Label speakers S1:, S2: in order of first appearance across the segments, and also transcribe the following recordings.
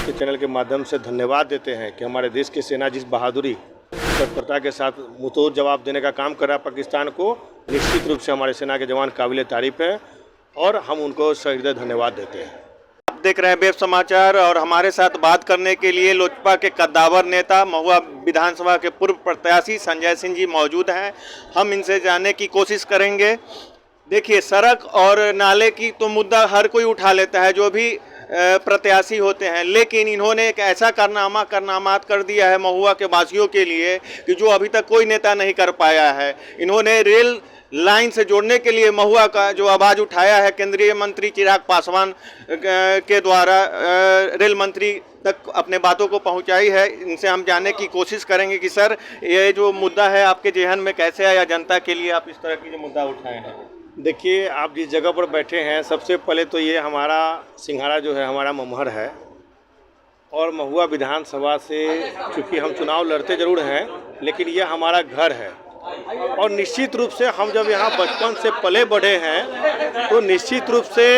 S1: आपके चैनल के माध्यम से धन्यवाद देते हैं कि हमारे देश की सेना जिस बहादुरी तत्परता के साथ मुंहतोड़ जवाब देने का काम कर रहा है पाकिस्तान को, निश्चित रूप से हमारे सेना के जवान काबिल तारीफ है और हम उनको सहृदय धन्यवाद देते हैं।
S2: आप देख रहे हैं वेब समाचार और हमारे साथ बात करने के लिए लोजपा के कद्दावर नेता महुआ विधानसभा के पूर्व प्रत्याशी संजय सिंह जी मौजूद हैं। हम इनसे जानने की कोशिश करेंगे। देखिए, सड़क और नाले की तो मुद्दा हर कोई उठा लेता है जो भी प्रत्याशी होते हैं, लेकिन इन्होंने एक ऐसा कारनामात कर दिया है महुआ के वासियों के लिए कि जो अभी तक कोई नेता नहीं कर पाया है। इन्होंने रेल लाइन से जोड़ने के लिए महुआ का जो आवाज़ उठाया है केंद्रीय मंत्री चिराग पासवान के द्वारा रेल मंत्री तक अपने बातों को पहुंचाई है। इनसे हम जानने की कोशिश करेंगे कि सर, ये जो मुद्दा है आपके जेहन में कैसे आया, जनता के लिए आप इस तरह की जो मुद्दा उठाए हैं।
S1: देखिए, आप जिस जगह पर बैठे हैं, सबसे पहले तो ये हमारा सिंघाड़ा जो है हमारा ममहर है और महुआ विधानसभा से चूँकि हम चुनाव लड़ते ज़रूर हैं, लेकिन ये हमारा घर है और निश्चित रूप से हम जब यहाँ बचपन से पले बढ़े हैं तो निश्चित रूप से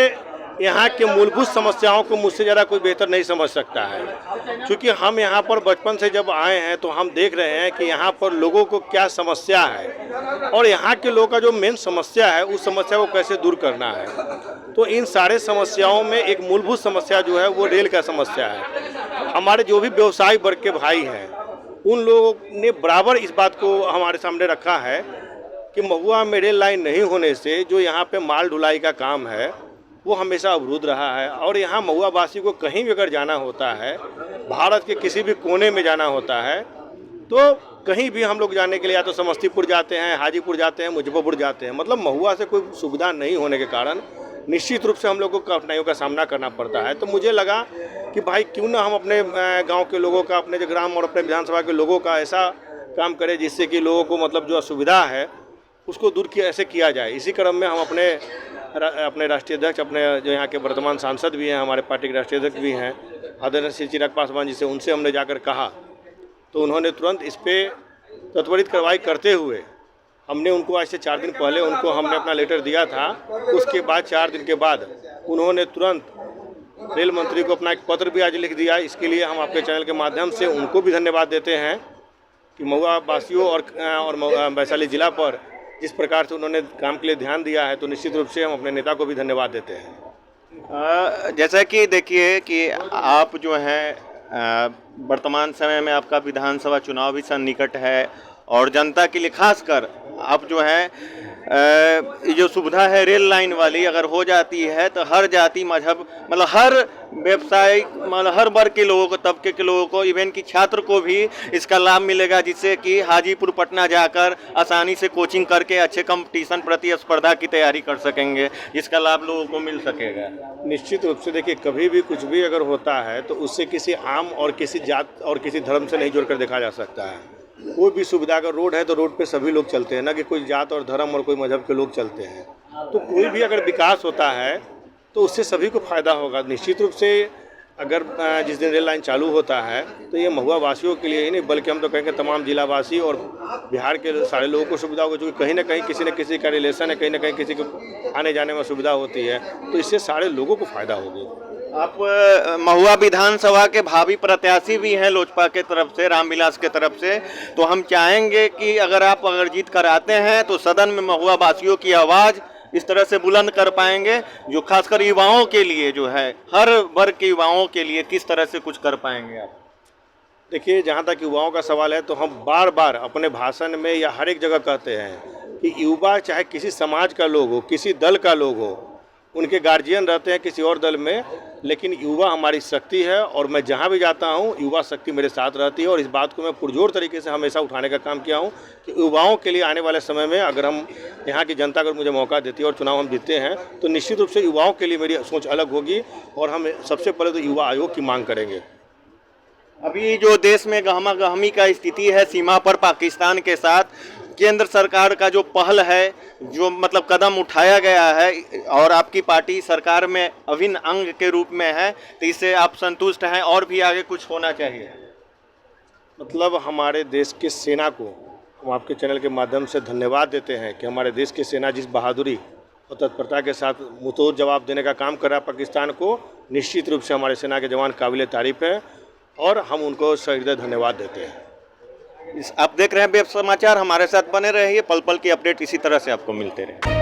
S1: यहाँ के मूलभूत समस्याओं को मुझसे ज़्यादा कोई बेहतर नहीं समझ सकता है। क्योंकि हम यहाँ पर बचपन से जब आए हैं तो हम देख रहे हैं कि यहाँ पर लोगों को क्या समस्या है और यहाँ के लोगों का जो मेन समस्या है उस समस्या को कैसे दूर करना है। तो इन सारे समस्याओं में एक मूलभूत समस्या जो है वो रेल का समस्या है। हमारे जो भी व्यवसायी वर्ग के भाई हैं उन लोगों ने बराबर इस बात को हमारे सामने रखा है कि महुआ में रेल लाइन नहीं होने से जो यहाँ पे माल ढुलाई का काम है वो हमेशा अवरुद्ध रहा है और यहाँ महुआ वासी को कहीं भी अगर जाना होता है, भारत के किसी भी कोने में जाना होता है, तो कहीं भी हम लोग जाने के लिए या तो समस्तीपुर जाते हैं, हाजीपुर जाते हैं, मुजफ्फरपुर जाते हैं। मतलब महुआ से कोई सुविधा नहीं होने के कारण निश्चित रूप से हम लोग को कठिनाइयों का सामना करना पड़ता है। तो मुझे लगा कि भाई क्यों ना हम अपने गांव के लोगों का, अपने ग्राम और अपने विधानसभा के लोगों का ऐसा काम करें जिससे कि लोगों को मतलब जो असुविधा है उसको दूर ऐसे किया जाए। इसी क्रम में हम अपने राष्ट्रीय अध्यक्ष, अपने जो यहाँ के वर्तमान सांसद भी हैं, हमारे पार्टी के राष्ट्रीय अध्यक्ष भी हैं आदरणीय श्री चिराग पासवान जी से, उनसे हमने जाकर कहा तो उन्होंने तुरंत इस पर त्वरित कार्रवाई करते हुए हमने उनको आज से 4 दिन पहले उनको हमने अपना लेटर दिया था। उसके बाद 4 दिन के बाद उन्होंने तुरंत रेल मंत्री को अपना एक पत्र भी आज लिख दिया। इसके लिए हम आपके चैनल के माध्यम से उनको भी धन्यवाद देते हैं कि महुआ वासियों और वैशाली जिला पर जिस प्रकार से उन्होंने काम के लिए ध्यान दिया है, तो निश्चित रूप से हम अपने नेता को भी धन्यवाद देते हैं।
S2: जैसा कि देखिए कि आप जो हैं वर्तमान समय में आपका विधानसभा चुनाव भी सन्निकट है और जनता के लिए खासकर आप जो है ये जो सुविधा है रेल लाइन वाली अगर हो जाती है तो हर जाति मजहब मतलब हर व्यवसायिक मतलब हर वर्ग के लोगों को, तबके के लोगों को, इवन की छात्र को भी इसका लाभ मिलेगा, जिससे कि हाजीपुर पटना जाकर आसानी से कोचिंग करके अच्छे कंपटीशन प्रतिस्पर्धा की तैयारी कर सकेंगे। इसका लाभ लोगों को मिल सकेगा।
S1: निश्चित रूप से देखिए, कभी भी कुछ भी अगर होता है तो उससे किसी आम और किसी जात और किसी धर्म से नहीं जोड़कर देखा जा सकता है। कोई भी सुविधा, अगर रोड है तो रोड पे सभी लोग चलते हैं, ना कि कोई जात और धर्म और कोई मजहब के लोग चलते हैं। तो कोई भी अगर विकास होता है तो उससे सभी को फायदा होगा। निश्चित रूप से अगर जिस दिन रेल लाइन चालू होता है तो ये महुआ वासियों के लिए ही नहीं बल्कि हम तो कहेंगे तमाम जिला वासी और बिहार के सारे लोगों को सुविधा होगी, क्योंकि कहीं ना कहीं किसी न किसी का रिलेशन है, कहीं ना कहीं किसी को आने जाने में सुविधा होती है, तो इससे सारे लोगों को फायदा होगी।
S2: आप महुआ विधानसभा के भावी प्रत्याशी भी हैं लोजपा के तरफ से, रामविलास के तरफ से, तो हम चाहेंगे कि अगर जीत कर आते हैं तो सदन में महुआ वासियों की आवाज़ इस तरह से बुलंद कर पाएंगे जो खासकर युवाओं के लिए जो है, हर वर्ग के युवाओं के लिए किस तरह से कुछ कर पाएंगे आप?
S1: देखिए, जहाँ तक युवाओं का सवाल है तो हम बार बार अपने भाषण में या हर एक जगह कहते हैं कि युवा चाहे किसी समाज का लोग हो, किसी दल का लोग हो, उनके गार्जियन रहते हैं किसी और दल में, लेकिन युवा हमारी शक्ति है और मैं जहाँ भी जाता हूँ युवा शक्ति मेरे साथ रहती है। और इस बात को मैं पुरजोर तरीके से हमेशा उठाने का काम किया हूँ कि युवाओं के लिए आने वाले समय में अगर हम यहाँ की जनता अगर मुझे मौका देती है और चुनाव हम जीतते हैं तो निश्चित रूप से युवाओं के लिए मेरी सोच अलग होगी और हम सबसे पहले तो युवा आयोग की मांग करेंगे।
S2: अभी जो देश में गहमा गहमी का स्थिति है सीमा पर पाकिस्तान के साथ, केंद्र सरकार का जो पहल है, जो मतलब कदम उठाया गया है और आपकी पार्टी सरकार में अभिन्न अंग के रूप में है, तो इससे आप संतुष्ट हैं और भी आगे कुछ होना चाहिए?
S1: मतलब हमारे देश की सेना को हम आपके चैनल के माध्यम से धन्यवाद देते हैं कि हमारे देश की सेना जिस बहादुरी और तत्परता के साथ मुंहतोड़ जवाब देने का काम कर रहा है पाकिस्तान को। निश्चित रूप से हमारे सेना के जवान काबिल तारीफ़ है और हम उनको सहृदय धन्यवाद देते हैं।
S2: आप देख रहे हैं वेब समाचार, हमारे साथ बने रहिए, पल पल की अपडेट इसी तरह से आपको मिलते रहे।